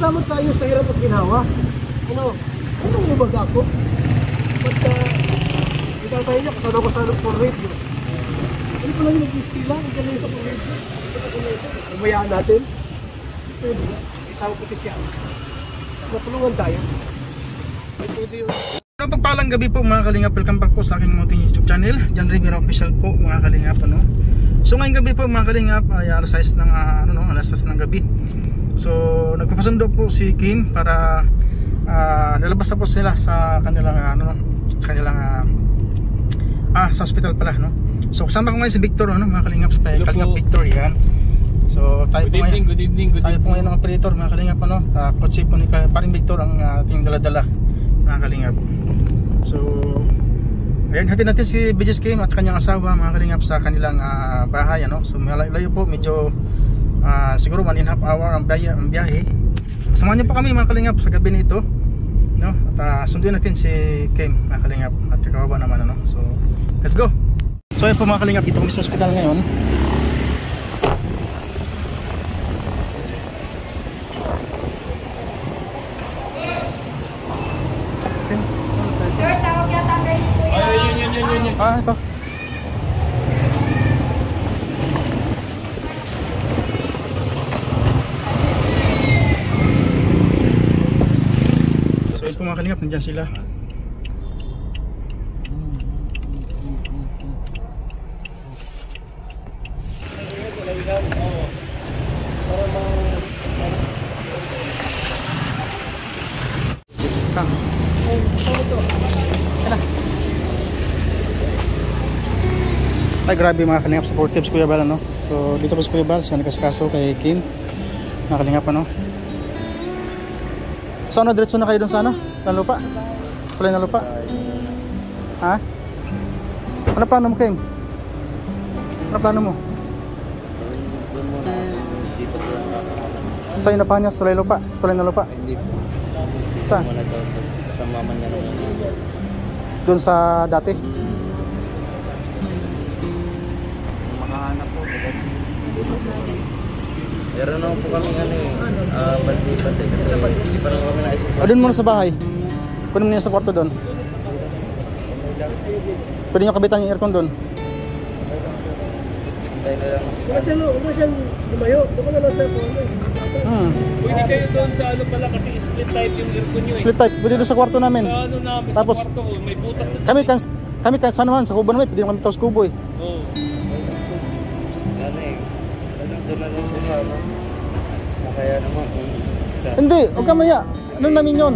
Magkasama tayo sa hirap at ginawa. Ano? Anong lumaga ako? Ba't ikaw tayo niya, kasano ko sa for-rate. Ano pa lang yung nag-ski lang? Ang galing sa for-rate. Umayaan natin. Pwede ba? Isama ko siya. Matulungan tayo. Pwede yun. Pagpalang gabi po mga kalingap, welcome back po sa aking munting YouTube channel, John Rivera Official po mga kalingap, ano. So ngayong gabi po mga kalingap ay alas 6 ng alas 6 ng gabi. So nagpapasundo po si Kim para nalabas na po sila sa kanilang sa hospital pala, no. So kasama ko ngayon si Victor, ano, mga kalingap, kalingap Victor yan. So tayo po ngayon, good evening. Tayo po ngayon ng operator mga kalingap, ano. Kotse po ni paring Victor ang ating dala-dala mga kalingap. So ayan, hatid natin si BJ's Kim at kanyang asawa mga kalingap sa kanilang bahay, ano. So malayo po, medyo siguro 1.5 hour ang biyahe. Samahan niyo po kami mga kalingap sa gabi nito, no? At sunduin natin si Kim mga kalingap at kawawa naman, ano. So let's go. So ayan po mga kalingap, dito kami sa hospital ngayon. Ito. So ito mga kalingap, nandiyan sila. Ay grabe mga kalingap, supportive si Kuya Bal, ano. So dito po si Kuya Bal, siya nagkaskaso kay Kim mga kalingap, ano. So ano, diretso na kayo dun sa ano? Lupa? Kulay na lupa? Ha? Ano plano mo, Kim? Ano plano mo? Sa'yo na pa niya, tulay lupa? Tulay na lupa? Saan? Sa mama niya. Doon sa dati? Makahanap po. Meron naman po kami bati-bati kasi hindi pa naman kami naisip. Doon muna sa bahay. Kunin mo niya sa kwarto doon. Pwede nyo kabitan yung aircon doon. Hintay na lang. Kung siyang lumayo, doon ka na lang sa Pwede kayo doon sa ano pala kasi split type yung aircon nyo eh. Split type, pwede doon sa kwarto namin. Sa ano namin, tapos, sa kwarto ko, may butas na kami kahit saan naman, sa kubo namin, pwede naman kami sa kubo eh. Oo. Ano eh. Doon na lang din ano. Kaya naman. Hindi, huwag ka maya. Ano namin yun?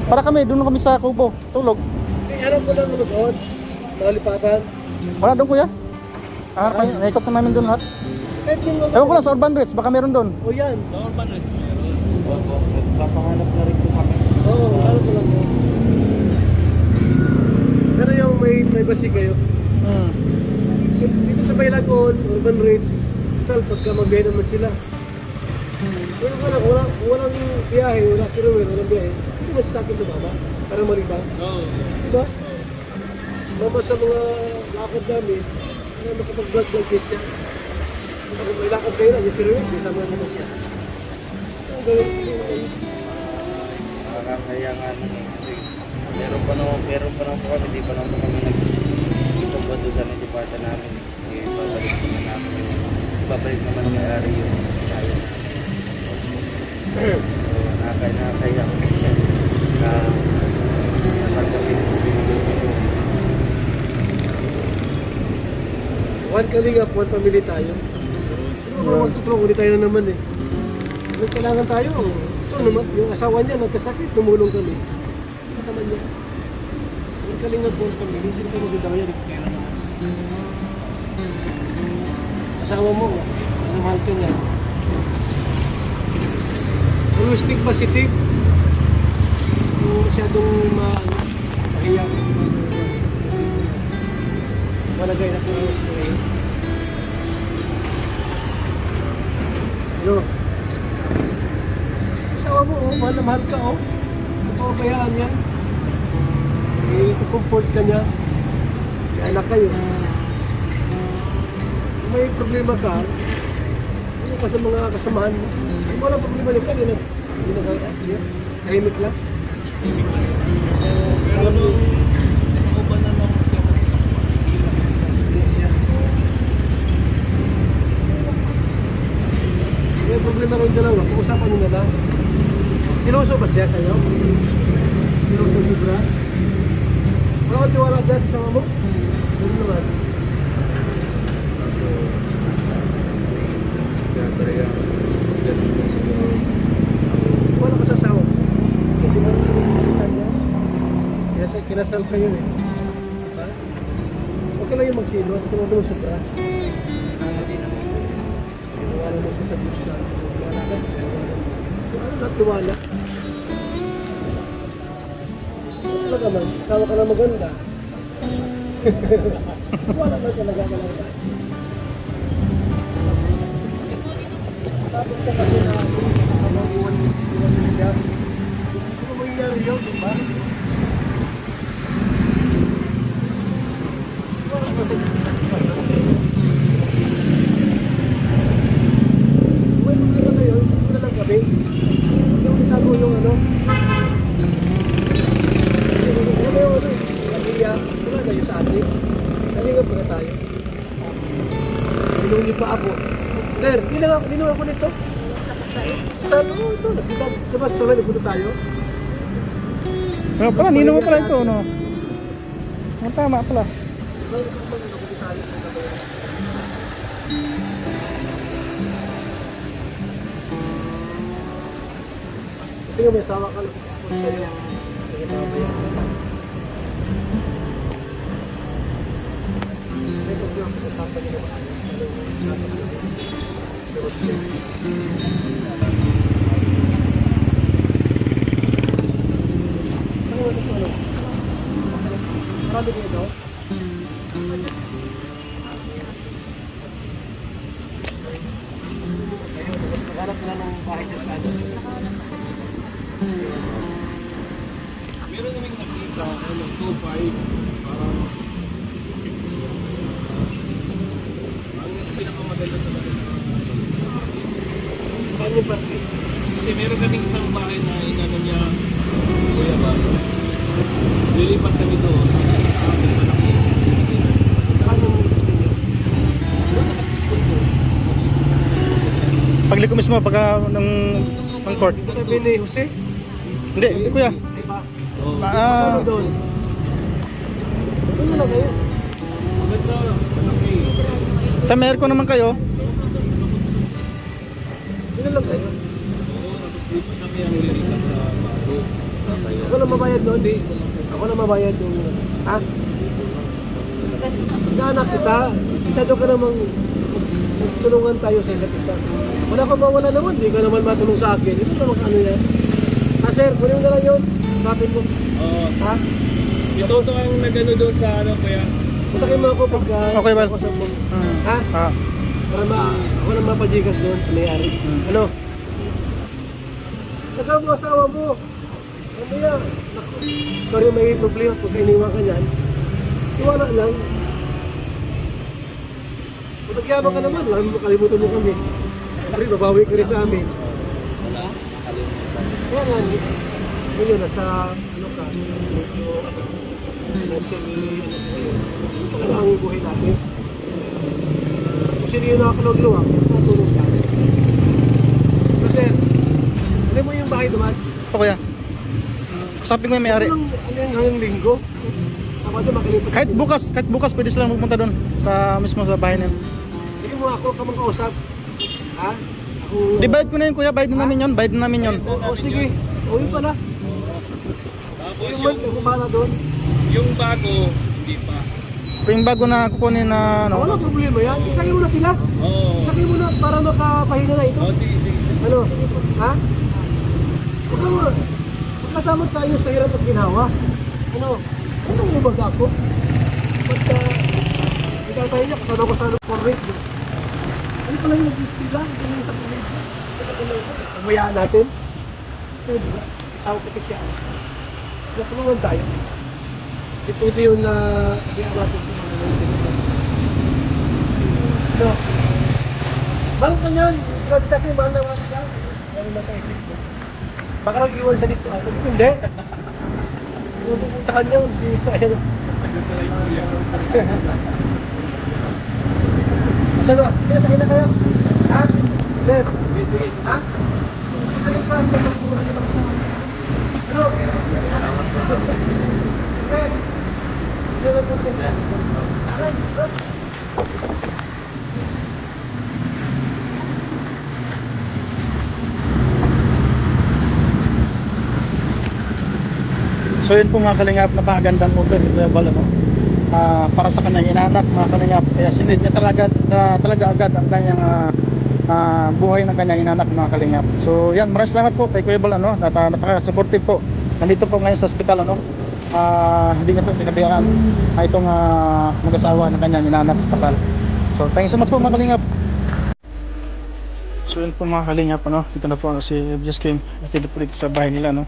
Para kami, doon kami sa kubo. Tulog. Harap ko lang naman doon. Malipatan. Wala doon kuya. Naikot na namin doon lahat. Ewan ko lang sa Urban Ridge, baka meron doon. O yan. Sa Urban Ridge meron. Papahanap na rin po kami. Oo, harap ko lang doon. Pero yung may basi kayo. Dito sa Baylagon, Urban Ridge, total pagka magbiyahe naman sila. Walang biyahe, walang biyahe. Hindi masasakit sa baba, parang malibang. Oo. Diba? Mama sa mga lakad namin, makapag-vlog case siya. Kapag may lakad kayo na, yung siro yun, kasama naman siya. Ang gawin ko. Kaya nga kasi meron pa naman po kami, di pa naman kami nag-isog ba doon sa nitipata namin. Babalik naman kay Ari yung kaya. So nakakaya kami siya na nagkakawin po binigay. One kalingap, one family tayo. Pero magtutulong ulit tayo na naman eh. Kung kailangan tayo, ito naman, yung asawa niya nagkasakit, tumulong kami. Ito naman niya. One kalingap, one family, sino ka maganda kaya, nagpera naman. Asawa mo, mahal ka niya. Always think positive. Kung masyadong mahiyak, malagay na kung gusto ngayon. Ano? Asawa mo, mahal na mahal ka, oh. Napabayaan yan. I-comfort ka niya. Anak kayo. Kung may problema ka, hindi ka ka sa mga kasamahan mo. Kung walang problema nito, hindi nagkakita. Tahimik lang. Pero nung nauban na naman siya. May problema rin dalawa. Pag-usapan nyo na lang. Sinuso ba siya kayo? Sinuso sobra? Wala ka tiwala dyan sa sama mo? Ano naman? Kaya talaga, ganun po siguro. Wala ka sa asawa. Kasi di ba nakikita niya? Kaya sa kinasal kayo eh. Diba? Okay lang yung magsilos. Kung ano mo sobra. Wala mo siya sa Diyos na. Wala ka. Ano na tiwala? Wala ka man. Asawa ka na maganda. Wala ka talaga ka lang. Tapos ka kasi na iwan siya. Ano mangyayari yun, di ba? Wala ka sa Uy, problema na yun. Gusto na lang kami. Yung itago yung ano. Ano yung ano? Kamiya. Wala na yung sa atin. Halingap na tayo. Sinungi pa ako. Ner, ginawa ko nito. Sa ano ito? Diba sa tulad, nagpunta tayo? Ano pala, ninong mo pala ito, no? Ang tama pala. Tingnan may asawa ka lang. Kung sa'yo, nagkitabayan. May problema ko sa tapan nila ba? Pero siya. Ano? Marami dito? Naghanap na ng bahay dyan sa ano. Meron naming nakita, ano, 2-5, parang ang pinakamaganda talaga. Saan yung party? Kasi meron kaming isang bahay na inano niya, kuya ba? Lilipat kami doon. Malaki. Saan yung Pagliko mismo, pagka ng court. sabi ni Jose? Hindi, kuya. Diba? Oo. Ano doon? Doon na lang kayo. Maganda, malaki. Tamer ko naman kayo. Doon na lang kayo. Oo, tapos dito kami ang lilipat sa bago. Ako na mabayad doon. Ako na mabayad doon. Ha? Naanak kita. Isa doon ka namang magtulungan tayo sa isa't isa. Wala kang mawala naman. Di ka naman matulong sa akin. Ito naman ano yan. Ha sir, kunin mo na lang yun. Sapin mo. Oo. Ha? Ito ang nagano doon sa ano, kuya. Patakin mo ako pagka... Okay ba? Ako sa mo. Hmm. Ha? Ah. Para ako na mapajigas doon. Mayari. Ano? Nagkaw mo asawa mo. Ano yan? Ikaw yung may problema pag iniwan ka niyan. Iwala lang. Kung nagyabang ka naman, kalimutan mo kami. Siyempre, babawi ka rin sa amin. Wala, nakalimutan. Kaya nga, ngayon, nasa, ano ka, medyo, financially, ano ka yun. Ito ka lang ang buhay natin. Kung sino yung nakakalog-luwag, natulong sa amin. Kasi, alam mo yung bahay naman? Ito kuya. Sabi ko yung may-ari. Ano yung hanggang linggo? Ako ito makalimutan. Kahit bukas pwede silang magpunta doon sa mismo sa bahay niya. Sige mo ako ka makausap. Ha? Ako... Di bayad ko na yun kuya, bayad na namin yun, bayad na namin yun. O sige, uwi pala. Tapos Yung month, ako bahala doon. yung bago, hindi pa. Yung bago na kukunin na ano. Wala problema yan. Isakay mo na sila. Oo. Isakay mo na para makapahinga na ito. Oh, sige, sige. Ano? Ha? Huwag mo. Magkasama tayo sa hirap at ginawa. Ano? Anong umag ako? Ba't ikaw tayo niya, kasano ko sa correct. Ano pala yung nag-ispila? Ito yung sa correct. Pamayaan natin. Kaya diba? Isawa ko siya. Natulungan tayo. Ito yung na naging natin sa mga nalilin. Ano? Balik ka niyan. Grabe sa akin, mahal na mahal ka. Ano na sa isip ko. Baka nag-iwan siya dito. Ako hindi. Yung pupuntahan niya, hindi sa akin. Asan ba? Kaya sa akin na kayo? Ha? Left. Sige. Ha? Sige ka. Bro. So yun po mga kalingap, napakagandang motor ni Kuya Bal, ano? Para sa kanyang inanak mga kalingap, kaya sinid niya talaga agad ang kanyang buhay ng kanyang inanak mga kalingap. So yan, maraming salamat po kay Kuya Bal, ano? Napaka-supportive po. Nandito po ngayon sa hospital, ano? Hindi nga po pinabayaan itong mag-asawa ng kanyang inanak sa kasal. So thank you so much po mga kalingap. So yun po mga kalingap, ano? Dito na po si Just Kim. Dito po dito sa bahay nila, no?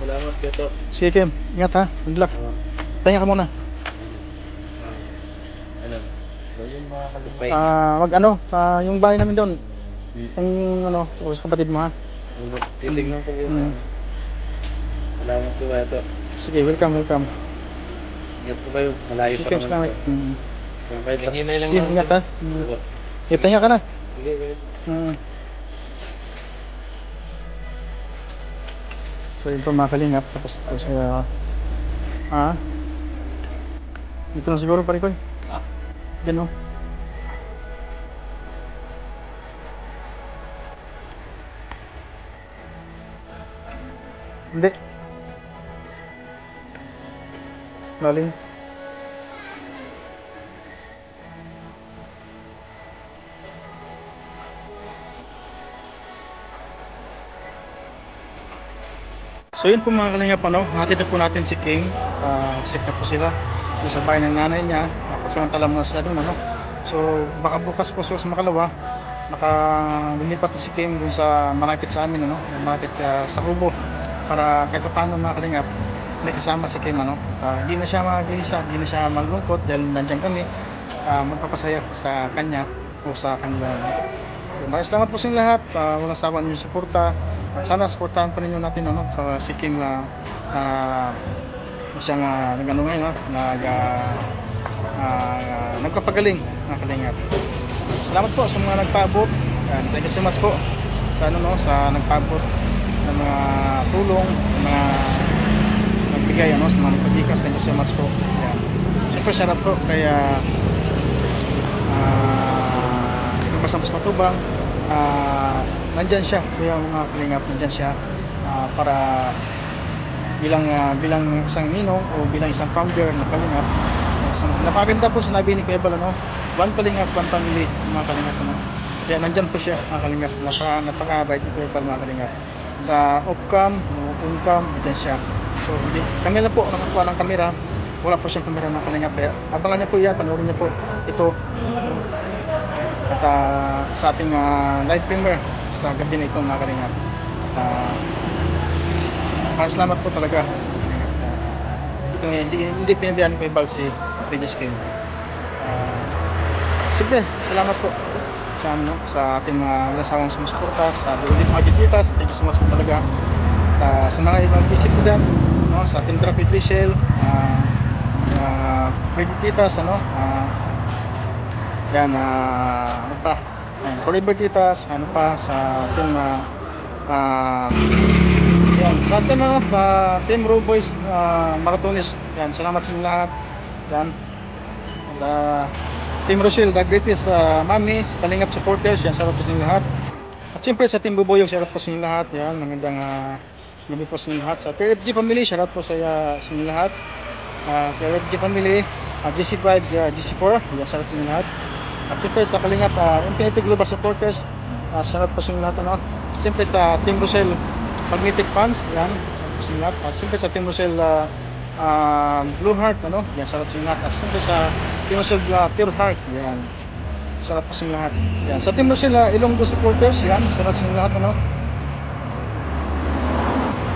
Salamat dito. Sige Kim, ingat ha, good luck. Pahinga ka muna. Ano? So yun mga kalingap. Wag ano, yung bahay namin doon. Yung ano, sa kapatid mo ha. Titignan ko yun. Salamat po ba ito? Sige, welcome. Ingat po kayo. Malayo pa Sige, salamat. Hinay lang Sige, ingat ha. Pahinga ka na. Sige. So yun po mga kalingap, tapos saya dito na siguro pare ko eh. Yan o. Hindi. Lalim. So yun po mga kalingap, ano, hatid na po natin si King. Safe na po sila sa bahay ng nanay niya. Pagsamantala muna sila doon, ano. So baka bukas po sa Makalawa lumipat si King dun sa malapit sa amin, ano, malapit sa Kubo, para kahit paano mga kalingap may kasama si King, ano. Hindi na siya mag-iisa, hindi na siya malungkot dahil nandiyan kami magpapasaya sa kanya o sa kanila. So maraming salamat po sa inyo lahat sa walang sawa ninyong suporta. At sana supportahan pa ninyo natin, ano, sa si Kim siyang nag-ano ngayon, nagpapagaling ng kalingap. Salamat po sa mga nagpaabot. Thank you so much po sa ano, no, sa nagpaabot ng mga tulong, sa mga nagbigay, ano, sa mga nagpajikas. Thank you so much po. Yan. Siyempre shout out po kay Pasam sa Matubang. Nandyan siya, kuya mga kalingap, nandyan siya para bilang isang ninong o bilang isang founder ng kalingap. Napakaganda po sinabi ni Kuya Bal, ano, one kalingap, one family mga kalingap, ano. Kaya nandyan po siya mga kalingap, napakabait ni Kuya Bal mga kalingap. Sa off-cam, on-cam, nandyan siya. So kami lang po nakakuha ng kamera, wala po siyang kamera mga kalingap. Kaya abangan niya po yan, panoorin niya po ito. At sa ating live premiere sa gabi na ito mga kalingap. Maraming salamat po talaga. Hindi pinabayaan ko ibal si Regis Kim. Sige, salamat po sa, ano, sa ating mga lasawang sumusuporta sa Ulit mga Tititas. Thank you so much po talaga. Sa mga ibang visit ko dyan, no, sa ating Traffic Rachel, Tititas, ano, yan, ano pa, Forever Titas, ano pa, sa ating yan, sa ating Team Raw Boys Maratonis, yan, salamat sa inyo lahat. Yan, Team Rochelle, the greatest mami, kalingap supporters, yan, salamat sa inyo lahat. At siyempre sa Team Buboyog, salamat po sa inyo lahat. Yan, magandang gabi po sa inyo lahat. Sa TRFG Family, salamat po sa inyo lahat. TRFG Family, GC5, GC4, yan, salamat sa inyo lahat. At siyempre sa kalingap Infinity Global Supporters, salamat po sa inyo lahat, ano. Siyempre sa Team Rochelle Magnetic Fans, yan, salamat po sa inyo lahat. At siyempre sa Team Rochelle Blue Heart, ano, yan, salamat sa inyo lahat. At siyempre sa Team Rochelle Pure Heart, yan, salamat po sa inyo lahat. Yan, sa Team Rochelle Ilonggo Supporters, yan, salamat sa inyo lahat, ano.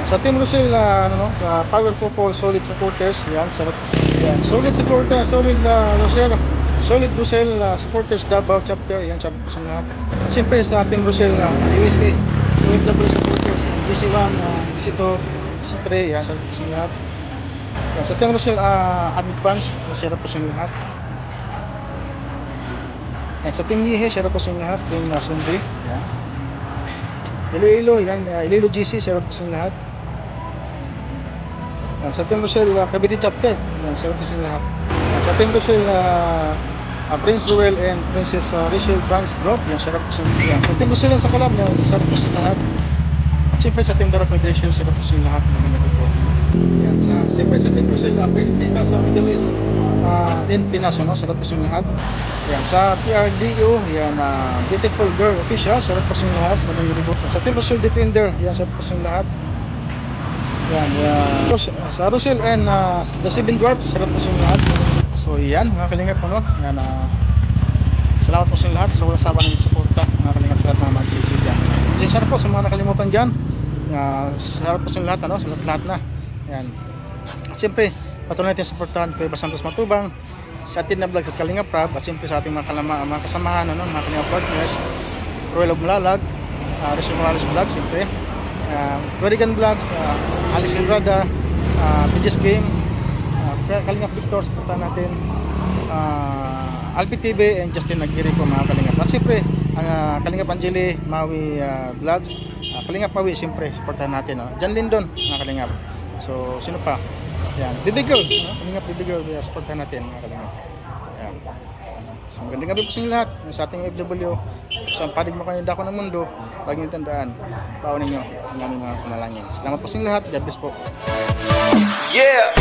Yan, sa Team Rochelle Power Couple Solid Supporters, yan, salamat. Yan, solid supporter, solid Rochelle Solid Rochelle Supporters Davao Chapter, yan sabi po sa lahat. Siyempre sa Team Rochelle USA, OFW Supporters, DC1, DC2, DC3, yan sabi po sa lahat. Yan, sa Team Rochelle Avid Fans, share po sa lahat. Yan, sa Team Lihe, share po sa lahat. Team Sunday, yan. Iloilo, yan, Iloilo GC, share po sa lahat. Yan, sa Team Rochelle Cavite Chapter, yan, share po sa lahat. Yan, sa Team Rochelle Prince Ruel and Princess Rachel Banks Group, yan, share po sa lahat. Yan, sa Team Rochelle sa Kalab, yan, share po sa lahat. At siyempre sa Team Dark Federation, share po sa lahat. Yan, siyempre sa Team Rochelle Pilipinas sa Middle East in Pinaso, no? Share po sa lahat. Yan, sa PRDO, yan, Beautiful Girl Official, share po sa lahat. Sa Team Rochelle Defender, yan, share po sa lahat. Yan, sa Rochelle and the Seven Dwarfs, share po sa lahat. So yan, mga kalingap po, no? Yan, salamat po sa lahat sa walang sawa ng suporta, mga kalingap lahat na magsisi dyan. Share po sa mga nakalimutan dyan. Salamat po sa lahat, ano? Sa lahat na. Yan. At siyempre, patuloy natin suportahan kay Basantos Matubang, sa atin na vlog sa Kalingap Prab, at siyempre sa ating mga kasamahan, ano, mga Kalingap partners, Royal of Malalag, Rizal Morales Vlog, siyempre, Florigan Vlogs, Alice Ilrada, PJ's Game, Kalingap Victor, suportahan natin, Alpi TV, and Justin Nagiri po, mga Kalingap. At siyempre, Kalingap Angeli, Maui Vlogs, Kalingap Maui, siyempre, suportahan natin, no? Jan Lindon, mga Kalingap. So, sino pa? Yan, Baby Girl, no? Kalingap Baby Girl, supportahan natin, mga Kalingap. Yan. So, magandang gabi po sa inyo lahat, sa ating FW, sa panig mo kayo dako ng mundo, pag nyo tandaan, paon ninyo ang aming mga panalangin. Salamat po sa inyo lahat, God bless po. Yeah!